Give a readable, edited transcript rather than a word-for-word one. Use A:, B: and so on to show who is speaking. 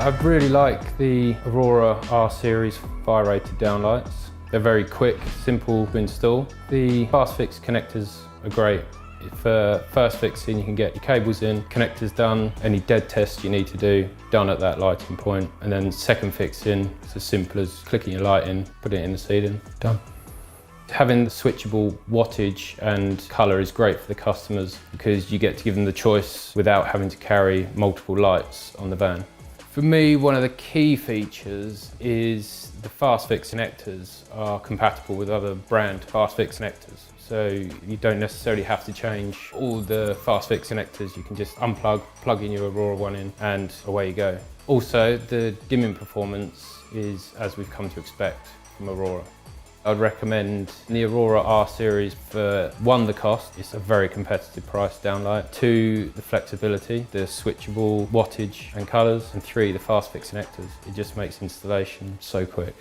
A: I really like the Aurora RSeries fire-rated downlights. They're very quick, simple to install. The FastRFix connectors are great. For first fixing, you can get your cables in, connectors done, any dead tests you need to do done at that lighting point, and then second fixing, it's as simple as clicking your light in, putting it in the ceiling, done. Having the switchable wattage and colour is great for the customers because you get to give them the choice without having to carry multiple lights on the van. For me, one of the key features is the FastRFix connectors are compatible with other brand FastRFix connectors. So you don't necessarily have to change all the FastRFix connectors. You can just unplug, plug in your Aurora one in, and away you go. Also, the dimming performance is as we've come to expect from Aurora. I'd recommend the Aurora RSeries for one, the cost. It's a very competitive price downlight. Two, the flexibility, the switchable wattage and colours. And three, the FastRFix connectors. It just makes installation so quick.